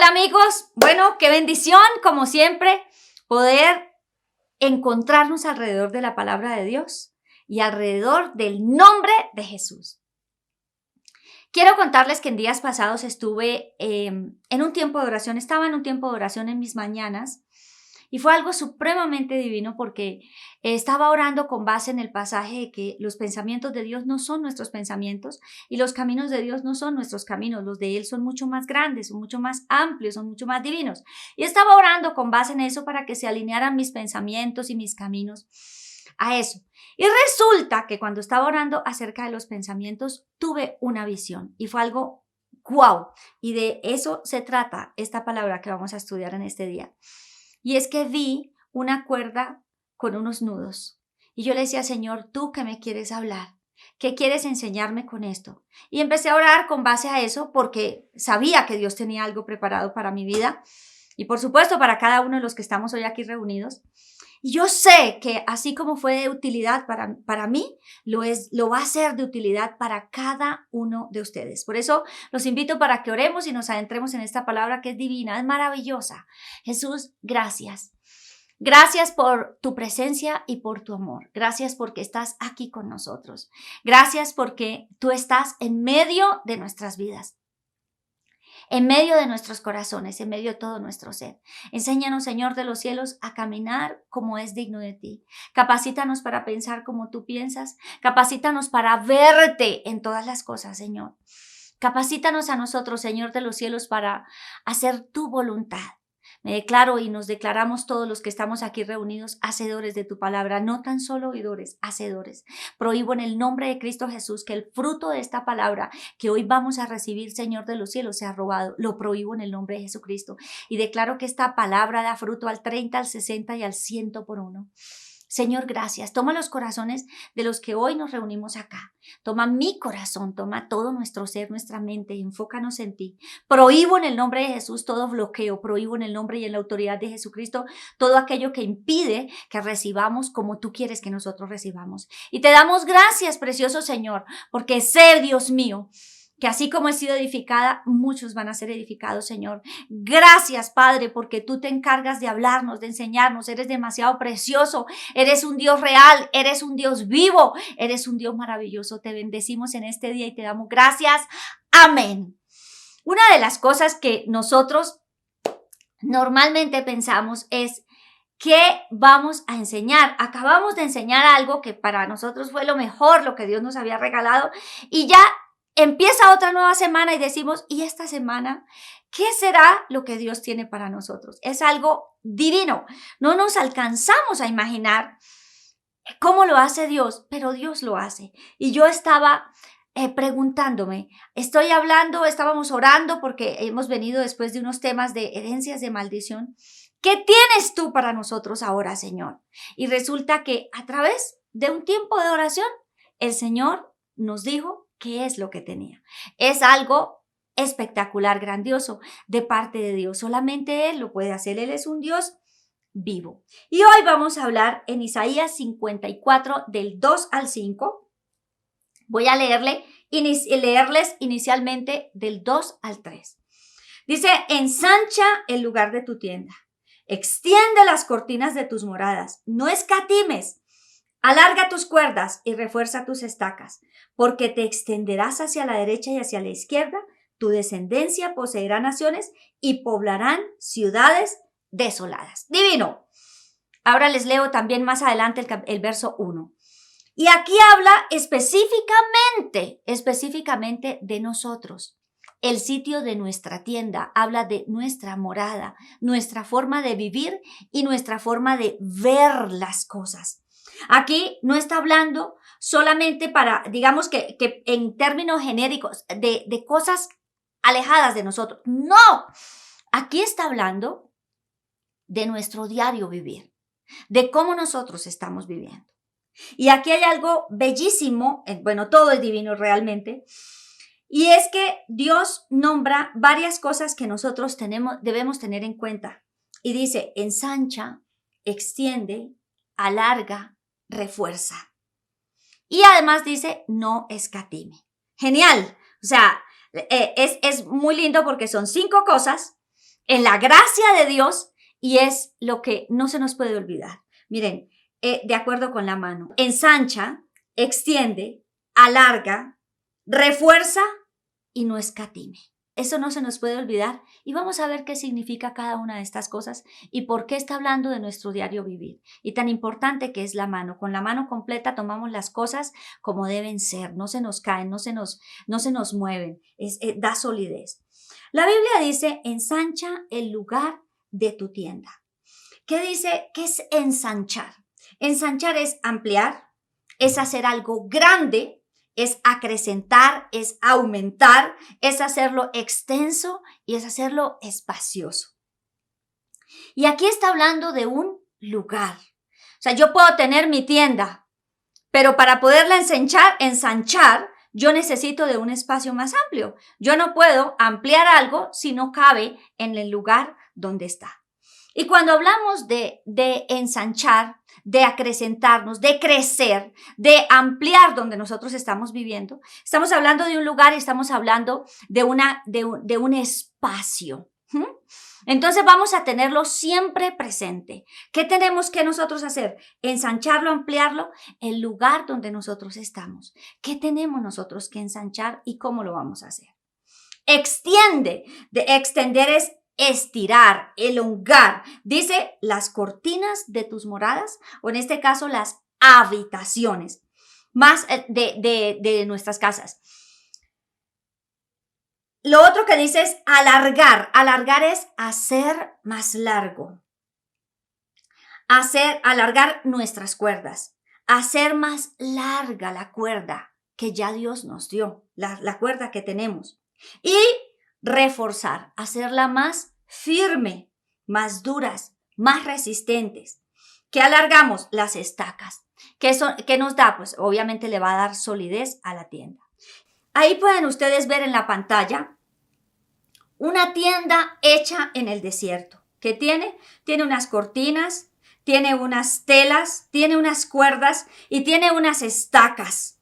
Hola amigos, bueno, qué bendición, como siempre, poder encontrarnos alrededor de la palabra de Dios y alrededor del nombre de Jesús. Quiero contarles que en días pasados estuve en un tiempo de oración, estaba en un tiempo de oración en mis mañanas y fue algo supremamente divino porque estaba orando con base en el pasaje de que los pensamientos de Dios no son nuestros pensamientos y los caminos de Dios no son nuestros caminos, los de Él son mucho más grandes, son mucho más amplios, son mucho más divinos. Y estaba orando con base en eso para que se alinearan mis pensamientos y mis caminos a eso. Y resulta que cuando estaba orando acerca de los pensamientos, tuve una visión y fue algo guau. Y de eso se trata esta palabra que vamos a estudiar en este día. Y es que vi una cuerda con unos nudos. Y yo le decía, Señor, ¿tú qué me quieres hablar? ¿Qué quieres enseñarme con esto? Y empecé a orar con base a eso porque sabía que Dios tenía algo preparado para mi vida y por supuesto para cada uno de los que estamos hoy aquí reunidos. Y yo sé que así como fue de utilidad para mí, lo va a ser de utilidad para cada uno de ustedes. Por eso los invito para que oremos y nos adentremos en esta palabra que es divina, es maravillosa. Jesús, gracias. Gracias por tu presencia y por tu amor. Gracias porque estás aquí con nosotros. Gracias porque tú estás en medio de nuestras vidas, en medio de nuestros corazones, en medio de todo nuestro ser. Enséñanos, Señor de los cielos, a caminar como es digno de ti. Capacítanos para pensar como tú piensas. Capacítanos para verte en todas las cosas, Señor. Capacítanos a nosotros, Señor de los cielos, para hacer tu voluntad. Me declaro y nos declaramos todos los que estamos aquí reunidos hacedores de tu palabra, no tan solo oidores, hacedores. Prohíbo en el nombre de Cristo Jesús que el fruto de esta palabra que hoy vamos a recibir, Señor de los cielos, sea robado. Lo prohíbo en el nombre de Jesucristo y declaro que esta palabra da fruto al 30, al 60 y al 100 por uno. Señor, gracias. Toma los corazones de los que hoy nos reunimos acá. Toma mi corazón, toma todo nuestro ser, nuestra mente, enfócanos en ti. Prohíbo en el nombre de Jesús todo bloqueo, prohíbo en el nombre y en la autoridad de Jesucristo todo aquello que impide que recibamos como tú quieres que nosotros recibamos. Y te damos gracias, precioso Señor, porque sé, Dios mío, que así como he sido edificada, muchos van a ser edificados, Señor. Gracias, Padre, porque tú te encargas de hablarnos, de enseñarnos. Eres demasiado precioso, eres un Dios real, eres un Dios vivo, eres un Dios maravilloso. Te bendecimos en este día y te damos gracias. Amén. Una de las cosas que nosotros normalmente pensamos es, ¿qué vamos a enseñar? Acabamos de enseñar algo que para nosotros fue lo mejor, lo que Dios nos había regalado, y ya empieza otra nueva semana y decimos, ¿y esta semana qué será lo que Dios tiene para nosotros? Es algo divino. No nos alcanzamos a imaginar cómo lo hace Dios, pero Dios lo hace. Y yo estaba preguntándome, estábamos orando porque hemos venido después de unos temas de herencias de maldición. ¿Qué tienes tú para nosotros ahora, Señor? Y resulta que a través de un tiempo de oración, el Señor nos dijo qué es lo que tenía. Es algo espectacular, grandioso de parte de Dios. Solamente Él lo puede hacer. Él es un Dios vivo. Y hoy vamos a hablar en Isaías 54 del 2 al 5. Voy a leerles inicialmente del 2 al 3. Dice, ensancha el lugar de tu tienda. Extiende las cortinas de tus moradas. No escatimes. Alarga tus cuerdas y refuerza tus estacas, porque te extenderás hacia la derecha y hacia la izquierda. Tu descendencia poseerá naciones y poblarán ciudades desoladas. Divino. Ahora les leo también más adelante el verso 1. Y aquí habla específicamente de nosotros. El sitio de nuestra tienda habla de nuestra morada, nuestra forma de vivir y nuestra forma de ver las cosas. Aquí no está hablando solamente para, digamos que en términos genéricos, de cosas alejadas de nosotros. No, aquí está hablando de nuestro diario vivir, de cómo nosotros estamos viviendo. Y aquí hay algo bellísimo, bueno, todo es divino realmente, y es que Dios nombra varias cosas que nosotros debemos tener en cuenta. Y dice, ensancha, extiende, alarga, refuerza. Y además dice, no escatime. Genial. O sea, es muy lindo porque son 5 cosas en la gracia de Dios y es lo que no se nos puede olvidar. Miren, de acuerdo con la mano, ensancha, extiende, alarga, refuerza y no escatime. Eso no se nos puede olvidar y vamos a ver qué significa cada una de estas cosas y por qué está hablando de nuestro diario vivir. Y tan importante que es la mano. Con la mano completa tomamos las cosas como deben ser, no se nos caen, no se nos mueven, da solidez. La Biblia dice, ensancha el lugar de tu tienda. ¿Qué dice? ¿Qué es ensanchar? Ensanchar es ampliar, es hacer algo grande, es acrecentar, es aumentar, es hacerlo extenso y es hacerlo espacioso. Y aquí está hablando de un lugar. O sea, yo puedo tener mi tienda, pero para poderla ensanchar, yo necesito de un espacio más amplio. Yo no puedo ampliar algo si no cabe en el lugar donde está. Y cuando hablamos de ensanchar, de acrecentarnos, de crecer, de ampliar donde nosotros estamos viviendo, estamos hablando de un lugar y estamos hablando de un espacio. Entonces vamos a tenerlo siempre presente. ¿Qué tenemos que nosotros hacer? Ensancharlo, ampliarlo, el lugar donde nosotros estamos. ¿Qué tenemos nosotros que ensanchar y cómo lo vamos a hacer? Extiende. De extender es estirar, elongar. Dice las cortinas de tus moradas, o en este caso las habitaciones, más de nuestras casas. Lo otro que dice es alargar. Alargar es hacer más largo. Alargar nuestras cuerdas. Hacer más larga la cuerda que ya Dios nos dio, la cuerda que tenemos. Y reforzar, hacerla más firme, más duras, más resistentes. ¿Qué alargamos? Las estacas. ¿Qué nos da? Pues obviamente le va a dar solidez a la tienda. Ahí pueden ustedes ver en la pantalla una tienda hecha en el desierto. ¿Qué tiene? Tiene unas cortinas, tiene unas telas, tiene unas cuerdas y tiene unas estacas.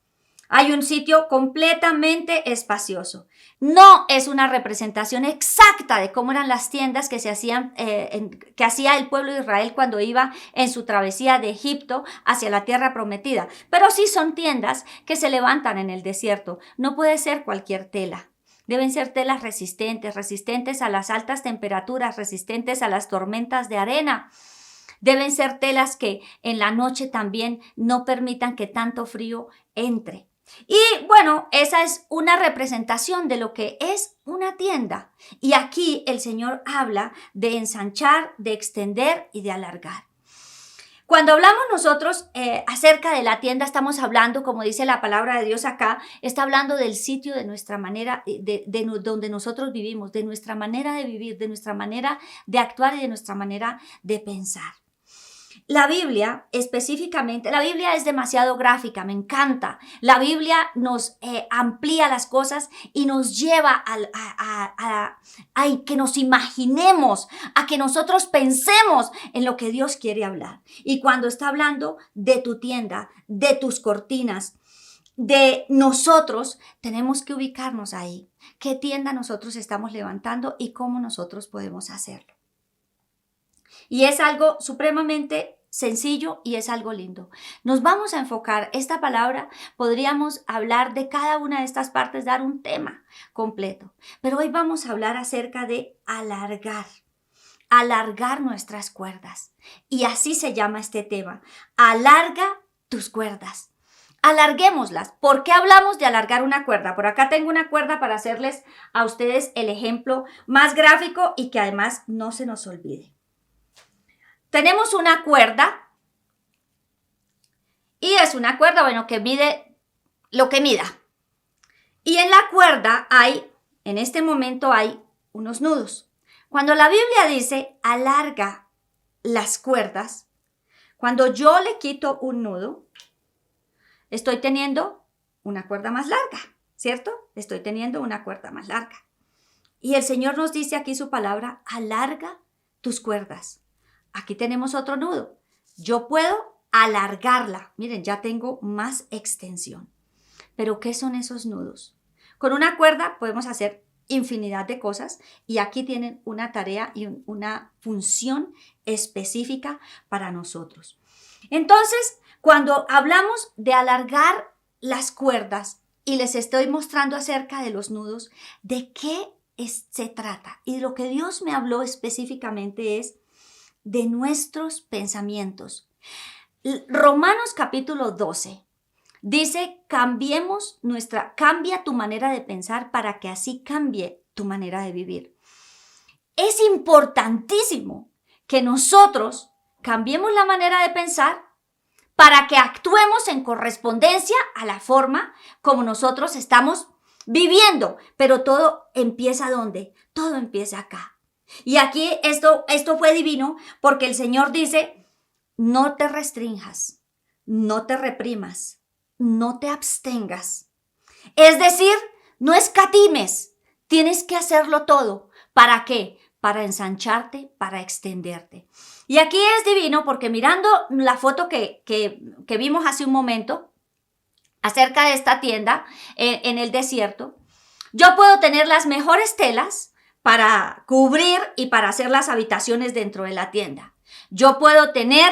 Hay un sitio completamente espacioso. No es una representación exacta de cómo eran las tiendas que se hacían, que hacía el pueblo de Israel cuando iba en su travesía de Egipto hacia la tierra prometida. Pero sí son tiendas que se levantan en el desierto. No puede ser cualquier tela. Deben ser telas resistentes, resistentes a las altas temperaturas, resistentes a las tormentas de arena. Deben ser telas que en la noche también no permitan que tanto frío entre. Y bueno, esa es una representación de lo que es una tienda. Y aquí el Señor habla de ensanchar, de extender y de alargar. Cuando hablamos nosotros acerca de la tienda, estamos hablando, como dice la palabra de Dios acá, está hablando del sitio de nuestra manera, donde nosotros vivimos, de nuestra manera de vivir, de nuestra manera de actuar y de nuestra manera de pensar. La Biblia, específicamente, la Biblia es demasiado gráfica, me encanta. La Biblia nos amplía las cosas y nos lleva a que nos imaginemos, a que nosotros pensemos en lo que Dios quiere hablar. Y cuando está hablando de tu tienda, de tus cortinas, de nosotros, tenemos que ubicarnos ahí. ¿Qué tienda nosotros estamos levantando y cómo nosotros podemos hacerlo? Y es algo supremamente sencillo y es algo lindo. Nos vamos a enfocar, esta palabra, podríamos hablar de cada una de estas partes, dar un tema completo. Pero hoy vamos a hablar acerca de alargar nuestras cuerdas. Y así se llama este tema, alarga tus cuerdas. Alarguémoslas. ¿Por qué hablamos de alargar una cuerda? Por acá tengo una cuerda para hacerles a ustedes el ejemplo más gráfico y que además no se nos olvide. Tenemos una cuerda y es una cuerda, bueno, que mide lo que mida. Y en la cuerda en este momento hay unos nudos. Cuando la Biblia dice alarga las cuerdas, cuando yo le quito un nudo, estoy teniendo una cuerda más larga, ¿cierto? Estoy teniendo una cuerda más larga. Y el Señor nos dice aquí su palabra, alarga tus cuerdas. Aquí tenemos otro nudo. Yo puedo alargarla. Miren, ya tengo más extensión. Pero ¿qué son esos nudos? Con una cuerda podemos hacer infinidad de cosas y aquí tienen una tarea y una función específica para nosotros. Entonces, cuando hablamos de alargar las cuerdas y les estoy mostrando acerca de los nudos, ¿de qué se trata? Y lo que Dios me habló específicamente es de nuestros pensamientos. Romanos capítulo 12 dice, cambia tu manera de pensar para que así cambie tu manera de vivir. Es importantísimo que nosotros cambiemos la manera de pensar para que actuemos en correspondencia a la forma como nosotros estamos viviendo. Pero todo empieza ¿dónde? Todo empieza acá. Y aquí esto fue divino porque el Señor dice, no te restrinjas, no te reprimas, no te abstengas. Es decir, no escatimes, tienes que hacerlo todo. ¿Para qué? Para ensancharte, para extenderte. Y aquí es divino porque mirando la foto que vimos hace un momento acerca de esta tienda en el desierto, yo puedo tener las mejores telas para cubrir y para hacer las habitaciones dentro de la tienda. Yo puedo tener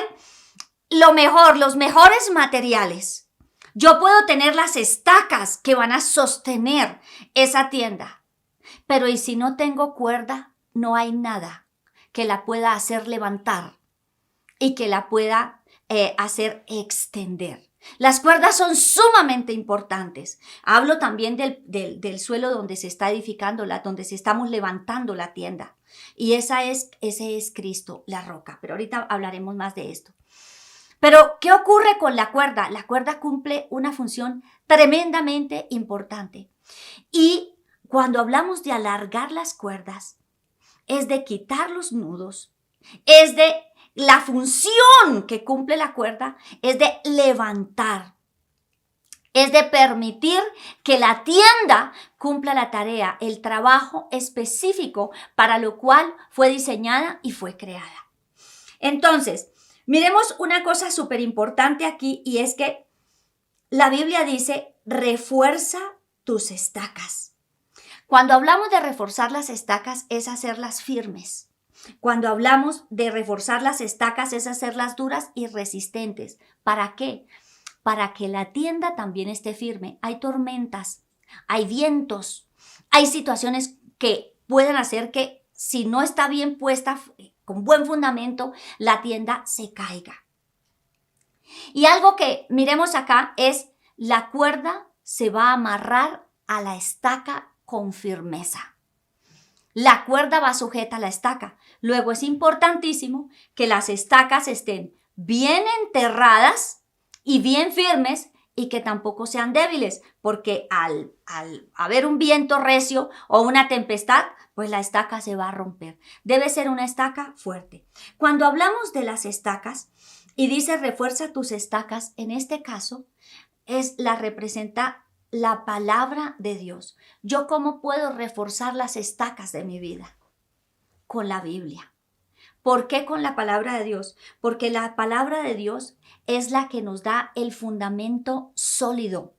los mejores materiales. Yo puedo tener las estacas que van a sostener esa tienda. Pero ¿y si no tengo cuerda? No hay nada que la pueda hacer levantar y que la pueda hacer extender. Las cuerdas son sumamente importantes. Hablo también del suelo donde se está edificando, donde se estamos levantando la tienda. Y ese es Cristo, la roca. Pero ahorita hablaremos más de esto. Pero, ¿qué ocurre con la cuerda? La cuerda cumple una función tremendamente importante. Y cuando hablamos de alargar las cuerdas, es de quitar los nudos, es de la función que cumple la cuerda, es de levantar, es de permitir que la tienda cumpla la tarea, el trabajo específico para lo cual fue diseñada y fue creada. Entonces, miremos una cosa súper importante aquí y es que la Biblia dice, refuerza tus estacas. Cuando hablamos de reforzar las estacas es hacerlas firmes. Cuando hablamos de reforzar las estacas es hacerlas duras y resistentes. ¿Para qué? Para que la tienda también esté firme. Hay tormentas, hay vientos, hay situaciones que pueden hacer que si no está bien puesta, con buen fundamento, la tienda se caiga. Y algo que miremos acá es la cuerda se va a amarrar a la estaca con firmeza. La cuerda va sujeta a la estaca. Luego es importantísimo que las estacas estén bien enterradas y bien firmes y que tampoco sean débiles, porque al haber un viento recio o una tempestad, pues la estaca se va a romper. Debe ser una estaca fuerte. Cuando hablamos de las estacas y dice refuerza tus estacas, en este caso representa la palabra de Dios. ¿Yo cómo puedo reforzar las estacas de mi vida? Con la Biblia. ¿Por qué con la palabra de Dios? Porque la palabra de Dios es la que nos da el fundamento sólido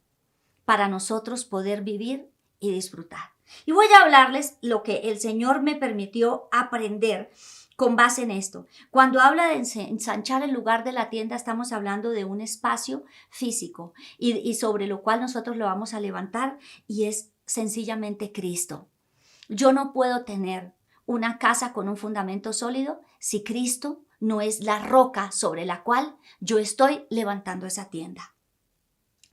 para nosotros poder vivir y disfrutar. Y voy a hablarles lo que el Señor me permitió aprender con base en esto. Cuando habla de ensanchar el lugar de la tienda, estamos hablando de un espacio físico y sobre lo cual nosotros lo vamos a levantar y es sencillamente Cristo. Yo no puedo tener una casa con un fundamento sólido si Cristo no es la roca sobre la cual yo estoy levantando esa tienda.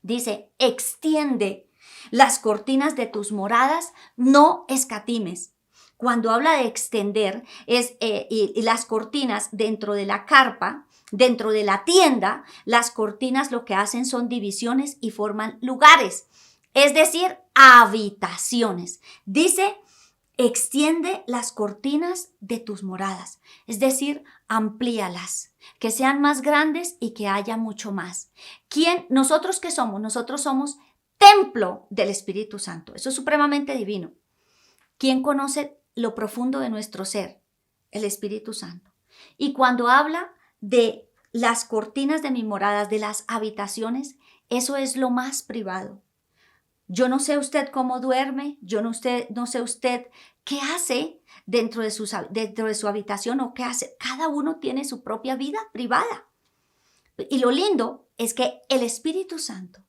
Dice, extiende las cortinas de tus moradas, no escatimes. Cuando habla de extender, y las cortinas dentro de la carpa, dentro de la tienda, las cortinas lo que hacen son divisiones y forman lugares, es decir, habitaciones. Dice, extiende las cortinas de tus moradas, es decir, amplíalas, que sean más grandes y que haya mucho más. ¿Nosotros qué somos? Nosotros somos templo del Espíritu Santo. Eso es supremamente divino. ¿Quién conoce lo profundo de nuestro ser? El Espíritu Santo. Y cuando habla de las cortinas de mis moradas, de las habitaciones, eso es lo más privado. Yo no sé usted cómo duerme, no sé usted qué hace dentro de su habitación o qué hace. Cada uno tiene su propia vida privada. Y lo lindo es que el Espíritu Santo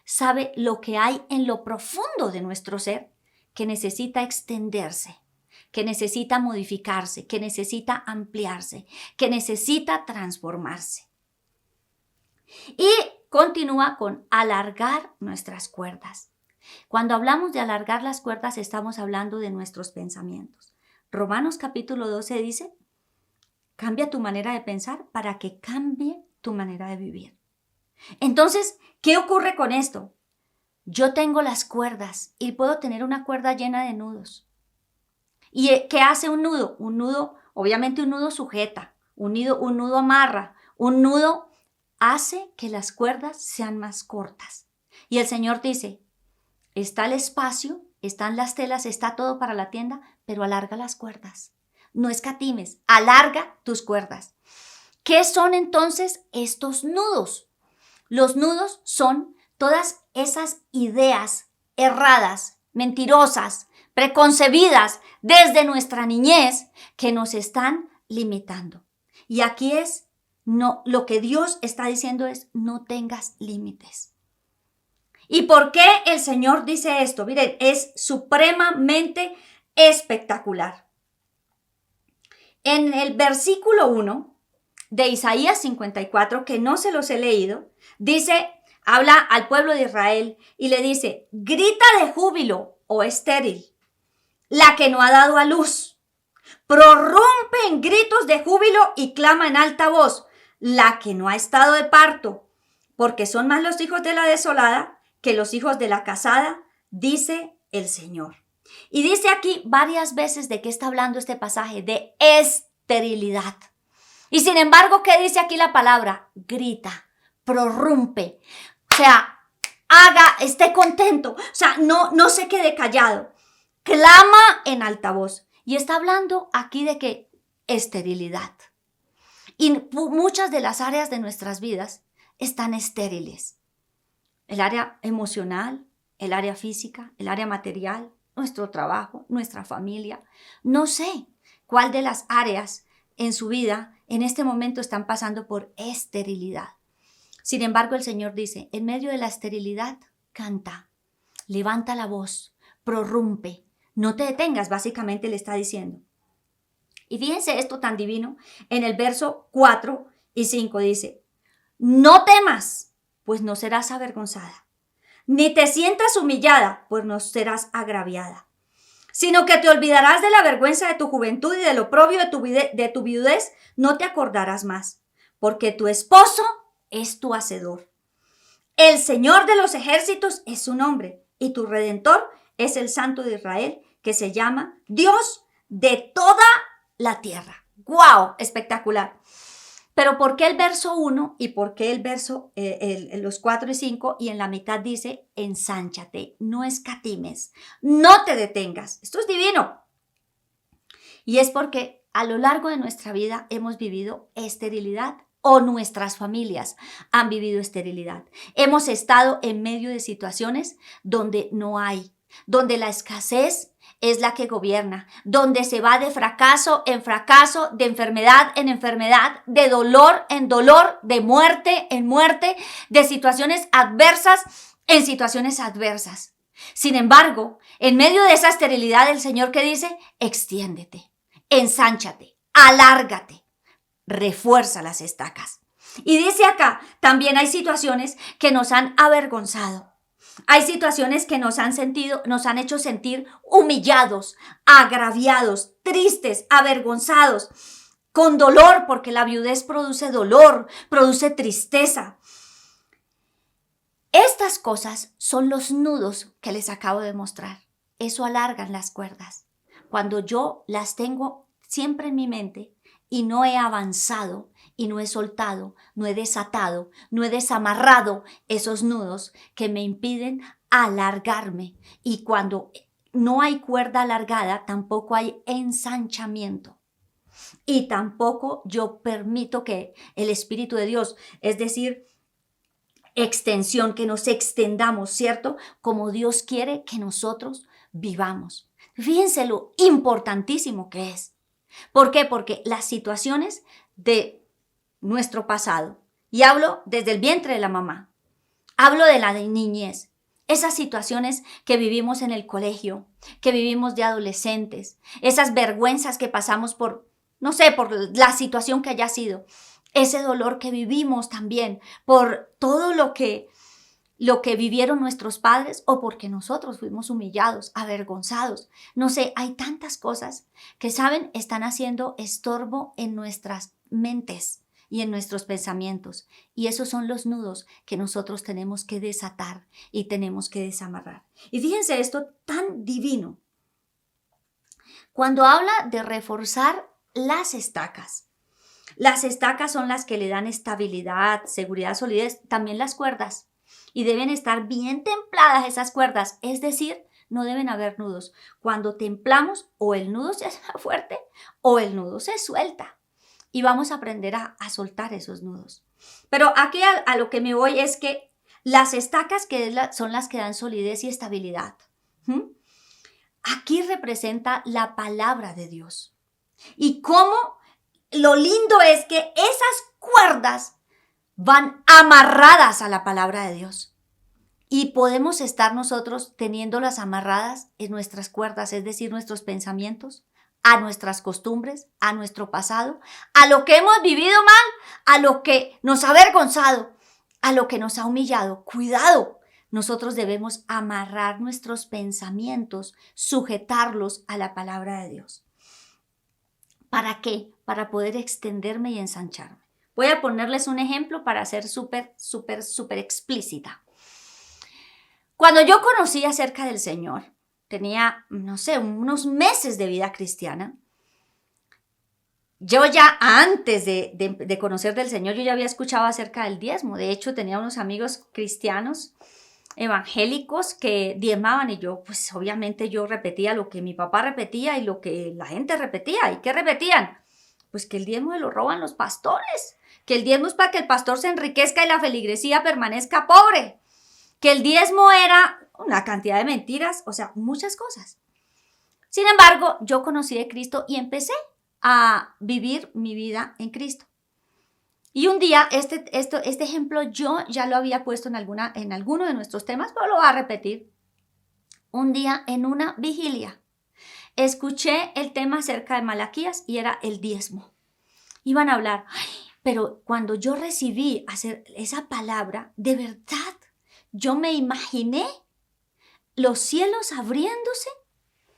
sabe lo que hay en lo profundo de nuestro ser que necesita extenderse, que necesita modificarse, que necesita ampliarse, que necesita transformarse. Y continúa con alargar nuestras cuerdas. Cuando hablamos de alargar las cuerdas, estamos hablando de nuestros pensamientos. Romanos capítulo 12 dice, cambia tu manera de pensar para que cambie tu manera de vivir. Entonces, ¿qué ocurre con esto? Yo tengo las cuerdas y puedo tener una cuerda llena de nudos. ¿Y qué hace un nudo? Un nudo, obviamente un nudo sujeta, un nudo amarra, un nudo hace que las cuerdas sean más cortas. Y el Señor dice, está el espacio, están las telas, está todo para la tienda, pero alarga las cuerdas. No escatimes, alarga tus cuerdas. ¿Qué son entonces estos nudos? Los nudos son todas esas ideas erradas, mentirosas, preconcebidas desde nuestra niñez que nos están limitando. Y aquí lo que Dios está diciendo es, no tengas límites. ¿Y por qué el Señor dice esto? Miren, es supremamente espectacular. En el versículo 1 de Isaías 54, que no se los he leído, dice, habla al pueblo de Israel y le dice, grita de júbilo, oh estéril, la que no ha dado a luz. Prorrumpe en gritos de júbilo y clama en alta voz, la que no ha estado de parto, porque son más los hijos de la desolada que los hijos de la casada, dice el Señor. Y dice aquí varias veces de qué está hablando este pasaje, de esterilidad. Y sin embargo, ¿qué dice aquí la palabra? Grita, prorrumpe, o sea, esté contento, o sea, no se quede callado, clama en alta voz. Y está hablando aquí de que esterilidad. Y muchas de las áreas de nuestras vidas están estériles. El área emocional, el área física, el área material, nuestro trabajo, nuestra familia. No sé cuál de las áreas en su vida en este momento están pasando por esterilidad. Sin embargo, el Señor dice, en medio de la esterilidad, canta, levanta la voz, prorrumpe, no te detengas, básicamente le está diciendo. Y fíjense esto tan divino, en el verso 4 y 5 dice, no temas, pues no serás avergonzada, ni te sientas humillada, pues no serás agraviada, sino que te olvidarás de la vergüenza de tu juventud y del oprobio de tu viudez, no te acordarás más, porque tu esposo es tu hacedor. El Señor de los ejércitos es su nombre, y tu Redentor es el Santo de Israel, que se llama Dios de toda la tierra. ¡Guau! Espectacular. Pero ¿por qué el verso 1 y por qué el verso, los 4 y 5 y en la mitad dice, ensánchate, no escatimes, no te detengas? Esto es divino. Y es porque a lo largo de nuestra vida hemos vivido esterilidad o nuestras familias han vivido esterilidad. Hemos estado en medio de situaciones donde no hay, donde la escasez es la que gobierna, donde se va de fracaso en fracaso, de enfermedad en enfermedad, de dolor en dolor, de muerte en muerte, de situaciones adversas en situaciones adversas. Sin embargo, en medio de esa esterilidad, el Señor que dice, extiéndete, ensánchate, alárgate, refuerza las estacas. Y dice acá, también hay situaciones que nos han avergonzado. Hay situaciones que nos han hecho sentir humillados, agraviados, tristes, avergonzados, con dolor, porque la viudez produce dolor, produce tristeza. Estas cosas son los nudos que les acabo de mostrar. Eso alargan las cuerdas. Cuando yo las tengo siempre en mi mente y no he avanzado, y no he soltado, no he desatado, no he desamarrado esos nudos que me impiden alargarme. Y cuando no hay cuerda alargada, tampoco hay ensanchamiento. Y tampoco yo permito que el Espíritu de Dios, es decir, extensión, que nos extendamos, ¿cierto? Como Dios quiere que nosotros vivamos. Fíjense lo importantísimo que es. ¿Por qué? Porque las situaciones de nuestro pasado, y hablo desde el vientre de la mamá, hablo de la niñez, esas situaciones que vivimos en el colegio, que vivimos de adolescentes, esas vergüenzas que pasamos por, no sé, por la situación que haya sido, ese dolor que vivimos también por todo lo que vivieron nuestros padres o porque nosotros fuimos humillados, avergonzados. No sé, hay tantas cosas que, ¿saben?, están haciendo estorbo en nuestras mentes y en nuestros pensamientos. Y esos son los nudos que nosotros tenemos que desatar y tenemos que desamarrar. Y fíjense esto tan divino. Cuando habla de reforzar las estacas son las que le dan estabilidad, seguridad, solidez, también las cuerdas. Y deben estar bien templadas esas cuerdas, es decir, no deben haber nudos. Cuando templamos, o el nudo se hace fuerte o el nudo se suelta. Y vamos a aprender a soltar esos nudos. Pero aquí a lo que me voy es que las estacas son las que dan solidez y estabilidad. Aquí representa la palabra de Dios. Y cómo lo lindo es que esas cuerdas van amarradas a la palabra de Dios. Y podemos estar nosotros teniéndolas amarradas en nuestras cuerdas, es decir, nuestros pensamientos, a nuestras costumbres, a nuestro pasado, a lo que hemos vivido mal, a lo que nos ha avergonzado, a lo que nos ha humillado. Cuidado, nosotros debemos amarrar nuestros pensamientos, sujetarlos a la palabra de Dios. ¿Para qué? Para poder extenderme y ensancharme. Voy a ponerles un ejemplo para ser súper explícita. Cuando yo conocí acerca del Señor, tenía, no sé, unos meses de vida cristiana. Yo ya antes de conocer del Señor, yo ya había escuchado acerca del diezmo. De hecho, tenía unos amigos cristianos evangélicos que diezmaban y yo, pues obviamente yo repetía lo que mi papá repetía y lo que la gente repetía. ¿Y qué repetían? Pues que el diezmo se lo roban los pastores, que el diezmo es para que el pastor se enriquezca y la feligresía permanezca pobre, que el diezmo era una cantidad de mentiras, o sea, muchas cosas. Sin embargo, yo conocí de Cristo y empecé a vivir mi vida en Cristo. Y un día, este ejemplo yo ya lo había puesto en alguno de nuestros temas, pero lo voy a repetir. Un día en una vigilia, escuché el tema acerca de Malaquías y era el diezmo. Iban a hablar, pero cuando yo recibí esa palabra, de verdad, yo me imaginé los cielos abriéndose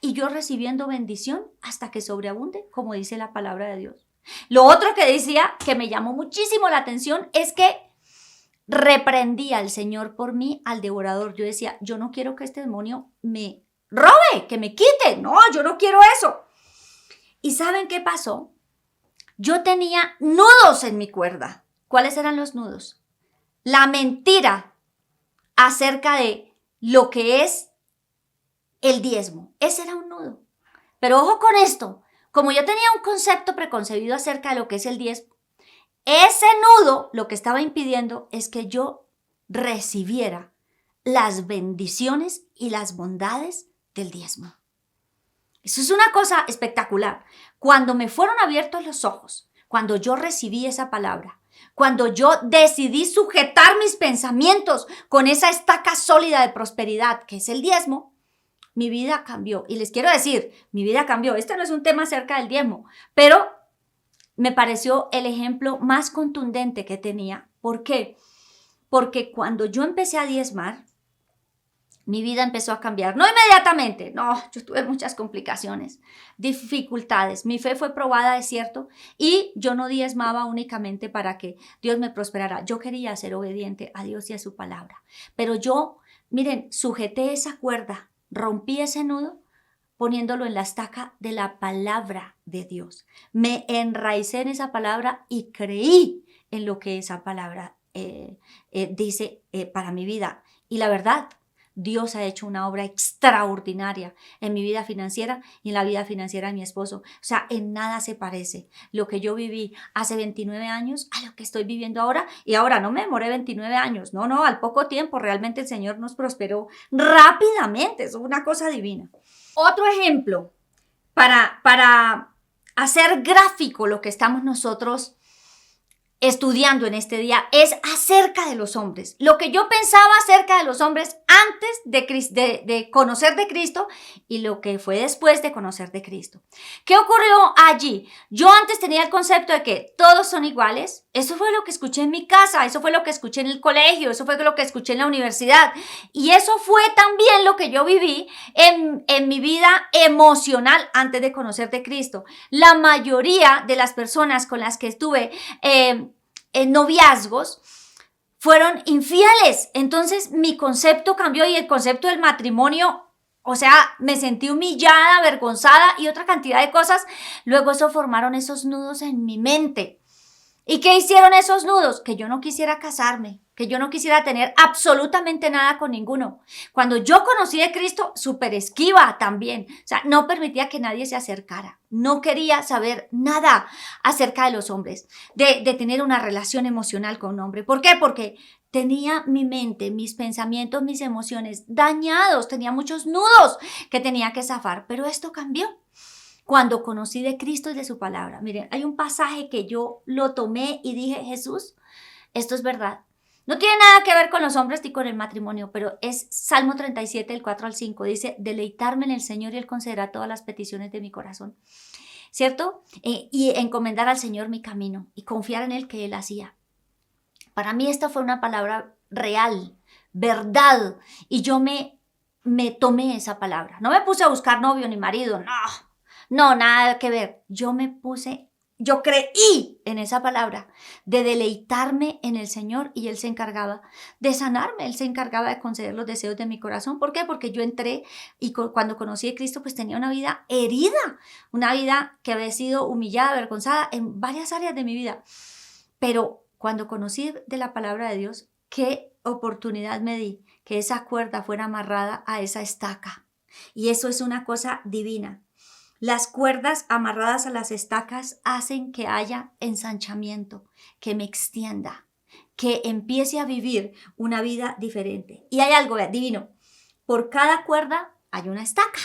y yo recibiendo bendición hasta que sobreabunde, como dice la palabra de Dios. Lo otro que decía, que me llamó muchísimo la atención, es que reprendía al Señor por mí al devorador. Yo decía, yo no quiero que este demonio me robe, que me quite. No, yo no quiero eso. ¿Y saben qué pasó? Yo tenía nudos en mi cuerda. ¿Cuáles eran los nudos? La mentira acerca de lo que es el diezmo. Ese era un nudo. Pero ojo con esto. Como yo tenía un concepto preconcebido acerca de lo que es el diezmo, ese nudo lo que estaba impidiendo es que yo recibiera las bendiciones y las bondades del diezmo. Eso es una cosa espectacular. Cuando me fueron abiertos los ojos, cuando yo recibí esa palabra, cuando yo decidí sujetar mis pensamientos con esa estaca sólida de prosperidad que es el diezmo, mi vida cambió. Y les quiero decir, mi vida cambió. Este no es un tema acerca del diezmo, pero me pareció el ejemplo más contundente que tenía. ¿Por qué? Porque cuando yo empecé a diezmar, mi vida empezó a cambiar. No inmediatamente, no, yo tuve muchas complicaciones, dificultades. Mi fe fue probada, es cierto, y yo no diezmaba únicamente para que Dios me prosperara. Yo quería ser obediente a Dios y a su palabra. Pero yo, miren, sujeté esa cuerda, rompí ese nudo poniéndolo en la estaca de la palabra de Dios. Me enraicé en esa palabra y creí en lo que esa palabra dice para mi vida. Y la verdad, Dios ha hecho una obra extraordinaria en mi vida financiera y en la vida financiera de mi esposo. O sea, en nada se parece lo que yo viví hace 29 años a lo que estoy viviendo ahora. Y ahora no me demoré 29 años. No, al poco tiempo realmente el Señor nos prosperó rápidamente. Es una cosa divina. Otro ejemplo para hacer gráfico lo que estamos nosotros estudiando en este día es acerca de los hombres. Lo que yo pensaba acerca de los hombres antes de conocer de Cristo y lo que fue después de conocer de Cristo. ¿Qué ocurrió allí? Yo antes tenía el concepto de que todos son iguales. Eso fue lo que escuché en mi casa, eso fue lo que escuché en el colegio, eso fue lo que escuché en la universidad. Y eso fue también lo que yo viví en mi vida emocional antes de conocer de Cristo. La mayoría de las personas con las que estuve en noviazgos fueron infieles. Entonces mi concepto cambió y el concepto del matrimonio, o sea, me sentí humillada, avergonzada y otra cantidad de cosas. Luego eso formaron esos nudos en mi mente. ¿Y qué hicieron esos nudos? Que yo no quisiera casarme, que yo no quisiera tener absolutamente nada con ninguno. Cuando yo conocí a Cristo, súper esquiva también. O sea, no permitía que nadie se acercara. No quería saber nada acerca de los hombres, de tener una relación emocional con un hombre. ¿Por qué? Porque tenía mi mente, mis pensamientos, mis emociones dañados. Tenía muchos nudos que tenía que zafar. Pero esto cambió cuando conocí de Cristo y de su palabra. Miren, hay un pasaje que yo lo tomé y dije, Jesús, esto es verdad. No tiene nada que ver con los hombres ni con el matrimonio, pero es Salmo 37, del 4 al 5. Dice, deleitarme en el Señor y Él concederá todas las peticiones de mi corazón. ¿Cierto? Y encomendar al Señor mi camino y confiar en Él que Él hacía. Para mí esta fue una palabra real, verdad. Y yo me tomé esa palabra. No me puse a buscar novio ni marido, no, nada que ver. Yo creí en esa palabra de deleitarme en el Señor y Él se encargaba de sanarme, Él se encargaba de conceder los deseos de mi corazón. ¿Por qué? Porque yo entré y cuando conocí a Cristo pues tenía una vida herida, una vida que había sido humillada, avergonzada en varias áreas de mi vida. Pero cuando conocí de la palabra de Dios, qué oportunidad me di que esa cuerda fuera amarrada a esa estaca. Y eso es una cosa divina. Las cuerdas amarradas a las estacas hacen que haya ensanchamiento, que me extienda, que empiece a vivir una vida diferente. Y hay algo divino. Por cada cuerda hay una estaca.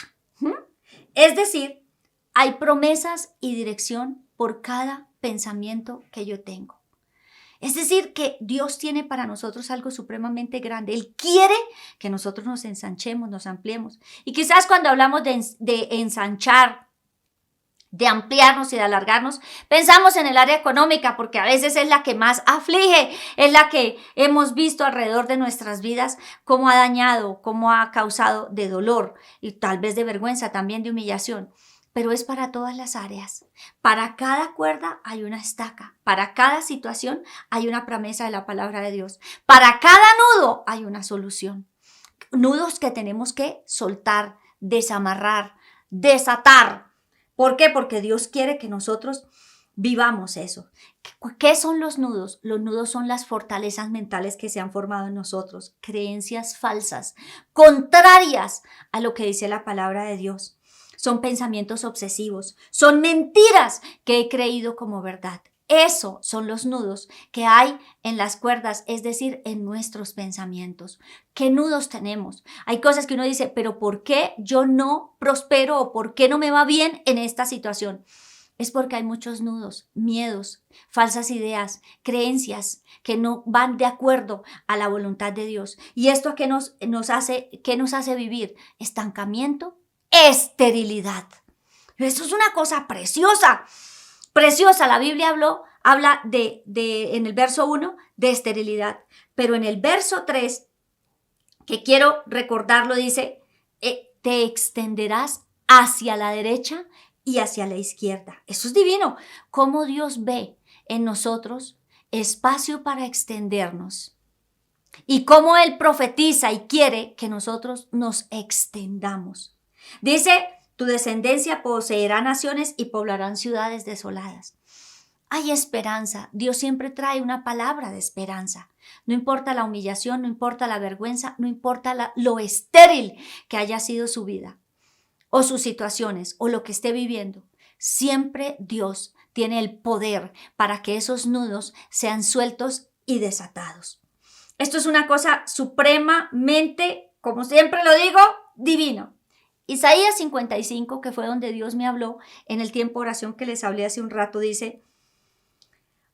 Es decir, hay promesas y dirección por cada pensamiento que yo tengo. Es decir, que Dios tiene para nosotros algo supremamente grande. Él quiere que nosotros nos ensanchemos, nos ampliemos. Y quizás cuando hablamos de ensanchar, de ampliarnos y de alargarnos, pensamos en el área económica porque a veces es la que más aflige, es la que hemos visto alrededor de nuestras vidas cómo ha dañado, cómo ha causado de dolor y tal vez de vergüenza, también de humillación. Pero es para todas las áreas. Para cada cuerda hay una estaca. Para cada situación hay una promesa de la palabra de Dios. Para cada nudo hay una solución. Nudos que tenemos que soltar, desamarrar, desatar. ¿Por qué? Porque Dios quiere que nosotros vivamos eso. ¿Qué son los nudos? Los nudos son las fortalezas mentales que se han formado en nosotros. Creencias falsas, contrarias a lo que dice la palabra de Dios. Son pensamientos obsesivos, son mentiras que he creído como verdad. Eso son los nudos que hay en las cuerdas, es decir, en nuestros pensamientos. ¿Qué nudos tenemos? Hay cosas que uno dice, pero ¿por qué yo no prospero o por qué no me va bien en esta situación? Es porque hay muchos nudos, miedos, falsas ideas, creencias que no van de acuerdo a la voluntad de Dios. ¿Y esto qué nos hace vivir? Estancamiento, esterilidad. Eso es una cosa preciosa, preciosa. La Biblia habla en el verso 1 de esterilidad, pero en el verso 3, que quiero recordarlo, dice, te extenderás hacia la derecha y hacia la izquierda. Eso es divino. Cómo Dios ve en nosotros espacio para extendernos. Y cómo Él profetiza y quiere que nosotros nos extendamos. Dice, tu descendencia poseerá naciones y poblarán ciudades desoladas. hay esperanza. Dios siempre trae una palabra de esperanza. No importa la humillación, no importa la vergüenza, no importa lo estéril que haya sido su vida o sus situaciones o lo que esté viviendo. Siempre Dios tiene el poder para que esos nudos sean sueltos y desatados. Esto es una cosa supremamente, como siempre lo digo, divino. Isaías 55, que fue donde Dios me habló en el tiempo de oración que les hablé hace un rato, dice: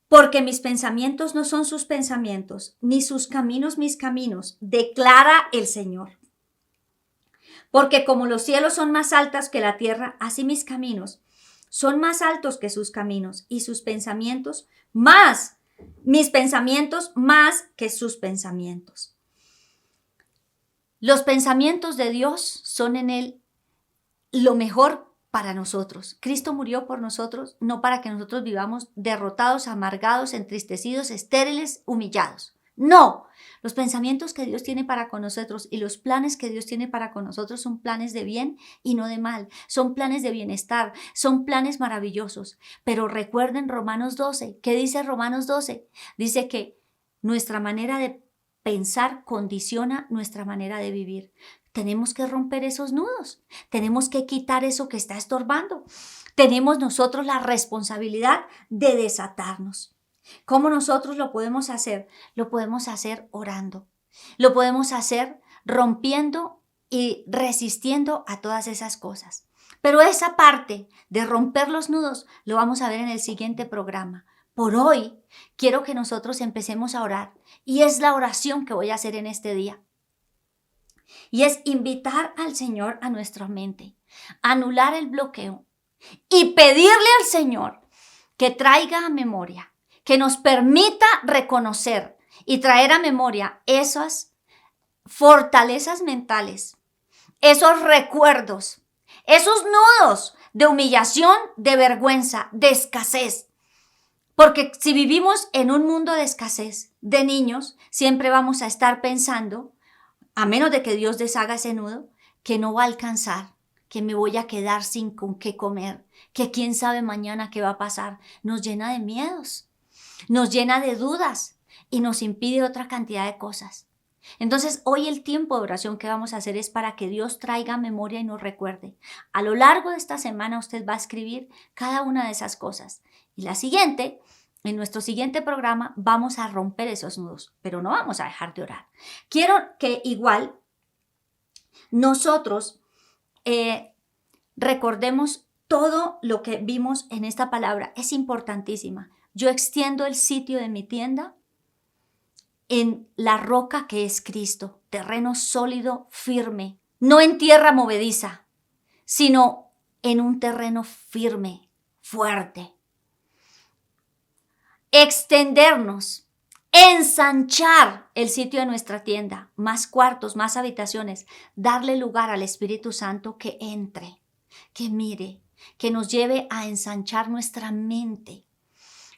porque mis pensamientos no son sus pensamientos, ni sus caminos mis caminos, declara el Señor. Porque como los cielos son más altos que la tierra, así mis caminos son más altos que sus caminos, y sus pensamientos más, mis pensamientos más que sus pensamientos. Los pensamientos de Dios son en Él lo mejor para nosotros. Cristo murió por nosotros, no para que nosotros vivamos derrotados, amargados, entristecidos, estériles, humillados. No, los pensamientos que Dios tiene para con nosotros y los planes que Dios tiene para con nosotros son planes de bien y no de mal, son planes de bienestar, son planes maravillosos. Pero recuerden Romanos 12, ¿qué dice Romanos 12? Dice que nuestra manera de pensar condiciona nuestra manera de vivir. Tenemos que romper esos nudos, tenemos que quitar eso que está estorbando. Tenemos nosotros la responsabilidad de desatarnos. ¿Cómo nosotros lo podemos hacer? Lo podemos hacer orando, lo podemos hacer rompiendo y resistiendo a todas esas cosas. Pero esa parte de romper los nudos lo vamos a ver en el siguiente programa. Por hoy quiero que nosotros empecemos a orar y es la oración que voy a hacer en este día. Y es invitar al Señor a nuestra mente, anular el bloqueo y pedirle al Señor que traiga a memoria, que nos permita reconocer y traer a memoria esas fortalezas mentales, esos recuerdos, esos nudos de humillación, de vergüenza, de escasez. Porque si vivimos en un mundo de escasez, de niños, siempre vamos a estar pensando, a menos de que Dios deshaga ese nudo, que no va a alcanzar, que me voy a quedar sin con qué comer, que quién sabe mañana qué va a pasar. Nos llena de miedos, nos llena de dudas y nos impide otra cantidad de cosas. Entonces, hoy el tiempo de oración que vamos a hacer es para que Dios traiga memoria y nos recuerde. A lo largo de esta semana usted va a escribir cada una de esas cosas. Y la siguiente, en nuestro siguiente programa, vamos a romper esos nudos, pero no vamos a dejar de orar. Quiero que igual nosotros recordemos todo lo que vimos en esta palabra. Es importantísima. Yo extiendo el sitio de mi tienda en la roca que es Cristo, terreno sólido, firme, no en tierra movediza, sino en un terreno firme, fuerte. Extendernos, ensanchar el sitio de nuestra tienda, más cuartos, más habitaciones, darle lugar al Espíritu Santo que entre, que mire, que nos lleve a ensanchar nuestra mente,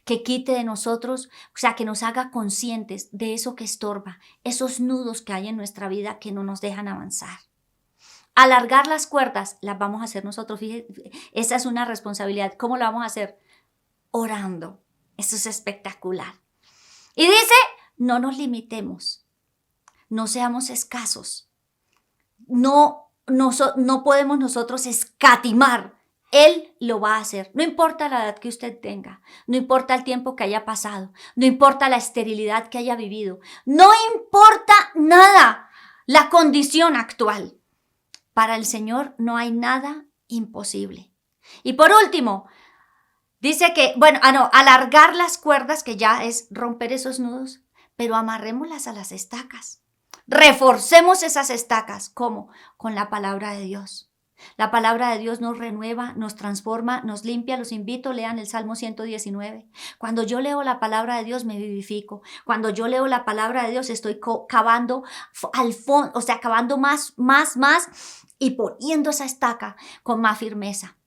que quite de nosotros, o sea, que nos haga conscientes de eso que estorba, esos nudos que hay en nuestra vida que no nos dejan avanzar. Alargar las cuerdas las vamos a hacer nosotros. Fíjense, esa es una responsabilidad. ¿Cómo la vamos a hacer? Orando. Eso es espectacular. Y dice, no nos limitemos, no seamos escasos, no podemos nosotros escatimar. Él lo va a hacer. No importa la edad que usted tenga, no importa el tiempo que haya pasado, no importa la esterilidad que haya vivido, no importa nada la condición actual. Para el Señor no hay nada imposible. Y por último, dice que, alargar las cuerdas, que ya es romper esos nudos, pero amarrémoslas a las estacas. Reforcemos esas estacas. ¿Cómo? Con la palabra de Dios. La palabra de Dios nos renueva, nos transforma, nos limpia. Los invito, lean el Salmo 119. Cuando yo leo la palabra de Dios me vivifico. Cuando yo leo la palabra de Dios estoy cavando al fondo, o sea, cavando más y poniendo esa estaca con más firmeza.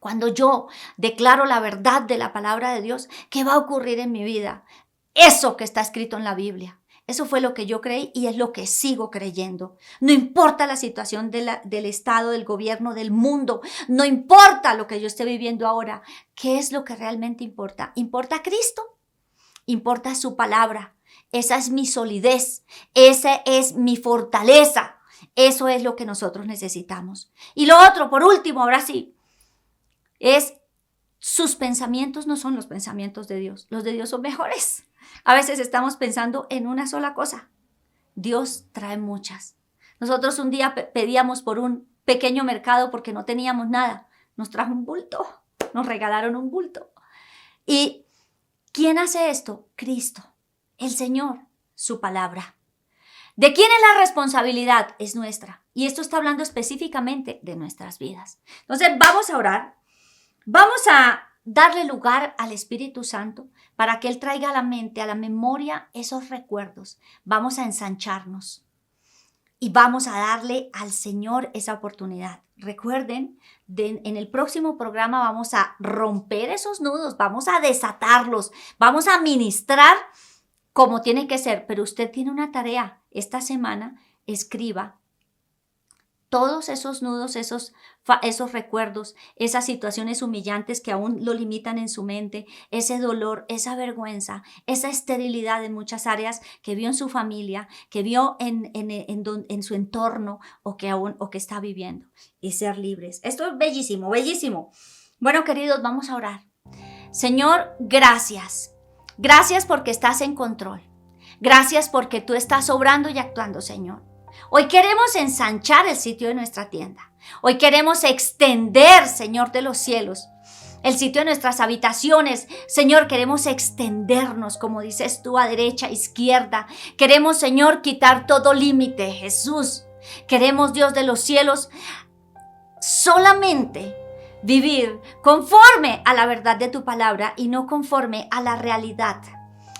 Cuando yo declaro la verdad de la palabra de Dios, ¿qué va a ocurrir en mi vida? Eso que está escrito en la Biblia. Eso fue lo que yo creí y es lo que sigo creyendo. No importa la situación del Estado, del gobierno, del mundo. No importa lo que yo esté viviendo ahora. ¿Qué es lo que realmente importa? ¿Importa Cristo? Importa su palabra. Esa es mi solidez. Esa es mi fortaleza. Eso es lo que nosotros necesitamos. Y lo otro, por último, ahora sí, es sus pensamientos no son los pensamientos de Dios. Los de Dios son mejores. A veces estamos pensando en una sola cosa. Dios trae muchas. Nosotros un día pedíamos por un pequeño mercado porque no teníamos nada. Nos trajo un bulto. Nos regalaron un bulto. ¿Y quién hace esto? Cristo, el Señor, su palabra. ¿De quién es la responsabilidad? Es nuestra. Y esto está hablando específicamente de nuestras vidas. Entonces vamos a orar. Vamos a darle lugar al Espíritu Santo para que Él traiga a la mente, a la memoria, esos recuerdos. Vamos a ensancharnos y vamos a darle al Señor esa oportunidad. Recuerden, en el próximo programa vamos a romper esos nudos, vamos a desatarlos, vamos a ministrar como tiene que ser. Pero usted tiene una tarea esta semana, escriba todos esos nudos, esos recuerdos, esas situaciones humillantes que aún lo limitan en su mente, ese dolor, esa vergüenza, esa esterilidad en muchas áreas que vio en su familia, que vio en su entorno o que está viviendo, y ser libres. Esto es bellísimo, bellísimo. Bueno, queridos, vamos a orar. Señor, gracias. Gracias porque estás en control. Gracias porque tú estás obrando y actuando, Señor. Hoy queremos ensanchar el sitio de nuestra tienda. Hoy queremos extender, Señor de los cielos, el sitio de nuestras habitaciones. Señor, queremos extendernos, como dices tú, a derecha, izquierda. Queremos, Señor, quitar todo límite, Jesús. Queremos, Dios de los cielos, solamente vivir conforme a la verdad de tu palabra y no conforme a la realidad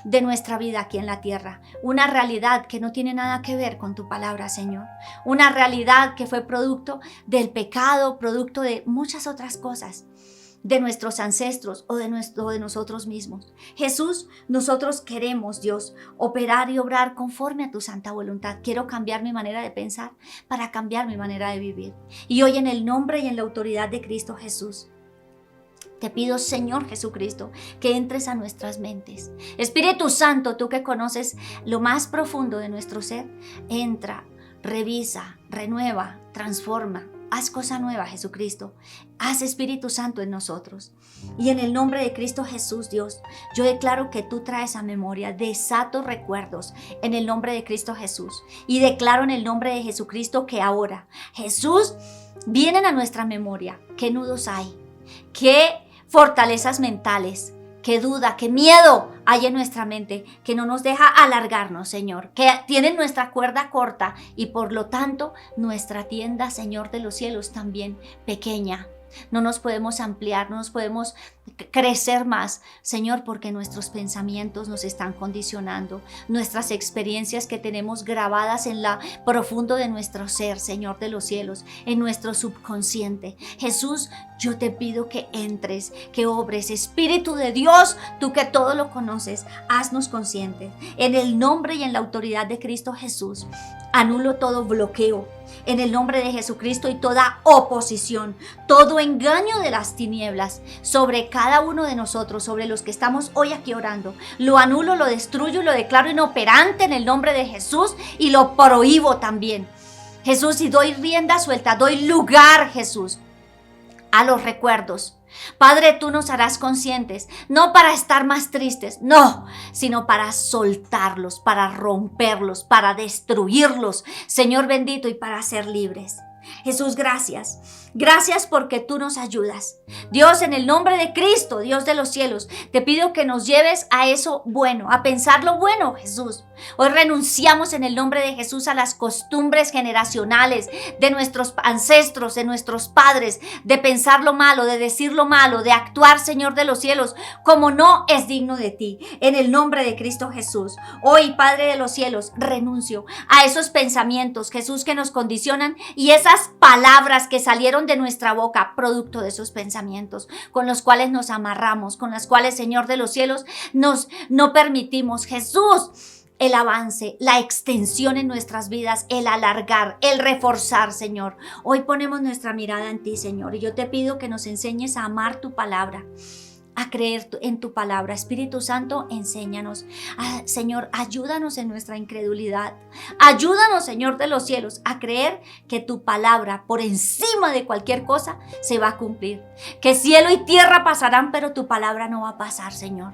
de nuestra vida aquí en la tierra. Una realidad que no tiene nada que ver con tu palabra, Señor. Una realidad que fue producto del pecado, producto de muchas otras cosas, de nuestros ancestros o de nosotros mismos. Jesús, nosotros queremos, Dios, operar y obrar conforme a tu santa voluntad. Quiero cambiar mi manera de pensar para cambiar mi manera de vivir. Y hoy, en el nombre y en la autoridad de Cristo Jesús, te pido, Señor Jesucristo, que entres a nuestras mentes. Espíritu Santo, tú que conoces lo más profundo de nuestro ser, entra, revisa, renueva, transforma. Haz cosa nueva, Jesucristo. Haz, Espíritu Santo, en nosotros. Y en el nombre de Cristo Jesús, Dios, yo declaro que tú traes a memoria, desato recuerdos en el nombre de Cristo Jesús. Y declaro en el nombre de Jesucristo que ahora, Jesús, vienen a nuestra memoria. ¿Qué nudos hay? ¿Qué fortalezas mentales, qué duda, qué miedo hay en nuestra mente que no nos deja alargarnos, Señor? Que tienen nuestra cuerda corta y por lo tanto nuestra tienda, Señor de los cielos, también pequeña. No nos podemos ampliar, no nos podemos crecer más, Señor, porque nuestros pensamientos nos están condicionando, nuestras experiencias que tenemos grabadas en la profundo de nuestro ser, Señor de los cielos, en nuestro subconsciente. Jesús, yo te pido que entres, que obres. Espíritu de Dios, tú que todo lo conoces, haznos conscientes. En el nombre y en la autoridad de Cristo Jesús, anulo todo bloqueo en el nombre de Jesucristo y toda oposición, todo engaño de las tinieblas sobre cada uno de nosotros, sobre los que estamos hoy aquí orando. Lo anulo, lo destruyo y lo declaro inoperante en el nombre de Jesús y lo prohíbo también. Jesús, y doy rienda suelta, doy lugar, Jesús, a los recuerdos. Padre, tú nos harás conscientes, no para estar más tristes, no, sino para soltarlos, para romperlos, para destruirlos, Señor bendito, y para ser libres. Jesús, gracias. Gracias porque tú nos ayudas. Dios, en el nombre de Cristo, Dios de los cielos, te pido que nos lleves a eso bueno, a pensar lo bueno, Jesús. Hoy renunciamos en el nombre de Jesús a las costumbres generacionales de nuestros ancestros, de nuestros padres, de pensar lo malo, de decir lo malo, de actuar, Señor de los cielos, como no es digno de ti. En el nombre de Cristo Jesús, hoy, Padre de los cielos, renuncio a esos pensamientos, Jesús, que nos condicionan y esas palabras que salieron de nuestra boca, producto de esos pensamientos, con los cuales nos amarramos, con las cuales, Señor de los cielos, no permitimos, Jesús, el avance, la extensión en nuestras vidas, el alargar, el reforzar, Señor. Hoy ponemos nuestra mirada en ti, Señor, y yo te pido que nos enseñes a amar tu palabra, a creer en tu palabra. Espíritu Santo, enséñanos. Señor, ayúdanos en nuestra incredulidad. Ayúdanos, Señor de los cielos, a creer que tu palabra, por encima de cualquier cosa, se va a cumplir. Que cielo y tierra pasarán, pero tu palabra no va a pasar, Señor.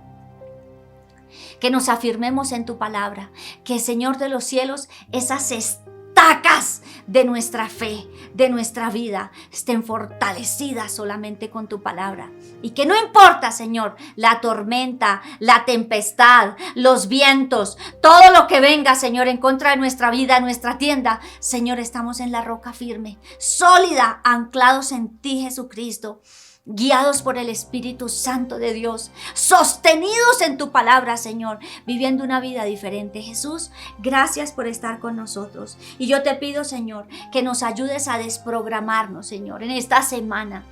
Que nos afirmemos en tu palabra. Que, Señor de los cielos, esas estacas de nuestra fe, de nuestra vida, estén fortalecidas solamente con tu palabra. Y que no importa, Señor, la tormenta, la tempestad, los vientos, todo lo que venga, Señor, en contra de nuestra vida, nuestra tienda, Señor, estamos en la roca firme, sólida, anclados en ti, Jesucristo, guiados por el Espíritu Santo de Dios, sostenidos en tu palabra, Señor, viviendo una vida diferente. Jesús, gracias por estar con nosotros. Y yo te pido, Señor, que nos ayudes a desprogramarnos, Señor, en esta semana.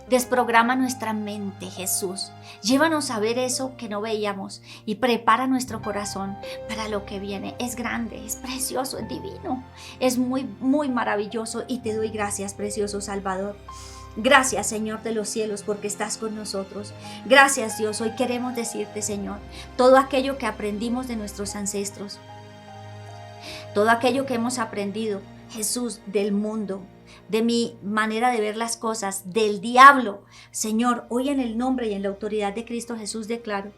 Desprograma nuestra mente, Jesús. Llévanos a ver eso que no veíamos y prepara nuestro corazón para lo que viene. Es grande, es precioso, es divino, es muy, muy maravilloso, y te doy gracias, precioso Salvador. Gracias, Señor de los cielos, porque estás con nosotros. Gracias, Dios. Hoy queremos decirte, Señor, todo aquello que aprendimos de nuestros ancestros, todo aquello que hemos aprendido, Jesús, del mundo, de mi manera de ver las cosas, del diablo, Señor, hoy en el nombre y en la autoridad de Cristo Jesús declaro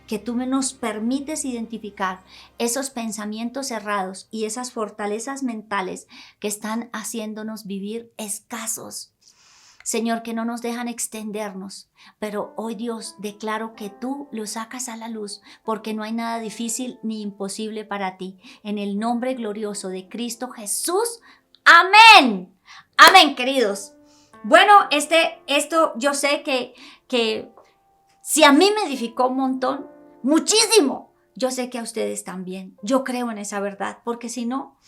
que tú nos permites identificar esos pensamientos errados y esas fortalezas mentales que están haciéndonos vivir escasos. Señor, que no nos dejan extendernos, pero hoy, Dios, declaro que tú lo sacas a la luz, porque no hay nada difícil ni imposible para ti. En el nombre glorioso de Cristo Jesús. Amén. Amén, queridos. Bueno, esto yo sé que si a mí me edificó un montón, muchísimo, yo sé que a ustedes también. Yo creo en esa verdad, porque si no,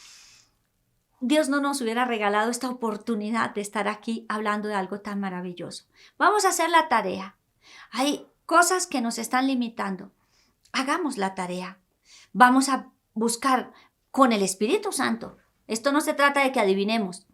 Dios no nos hubiera regalado esta oportunidad de estar aquí hablando de algo tan maravilloso. Vamos a hacer la tarea. Hay cosas que nos están limitando. Hagamos la tarea. Vamos a buscar con el Espíritu Santo. Esto no se trata de que adivinemos.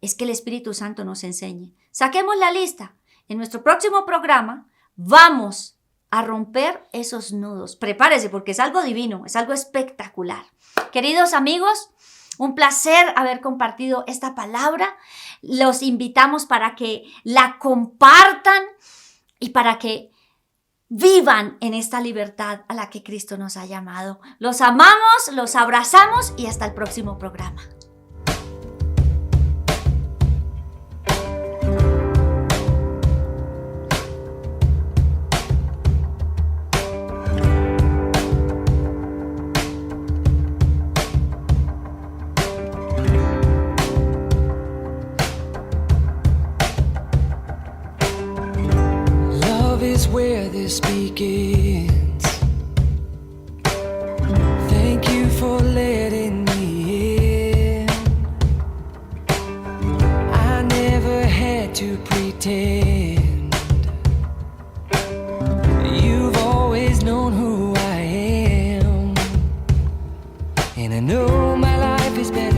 Es que el Espíritu Santo nos enseñe. Saquemos la lista. En nuestro próximo programa vamos a romper esos nudos. Prepárese, porque es algo divino, es algo espectacular. Queridos amigos, un placer haber compartido esta palabra. Los invitamos para que la compartan y para que vivan en esta libertad a la que Cristo nos ha llamado. Los amamos, los abrazamos y hasta el próximo programa. Where this begins. Thank you for letting me in. I never had to pretend. You've always known who I am, and I know my life is better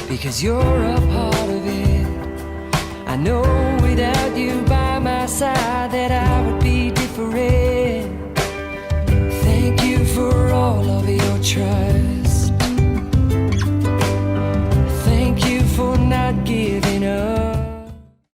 because you're a part of it. I know without you by my side that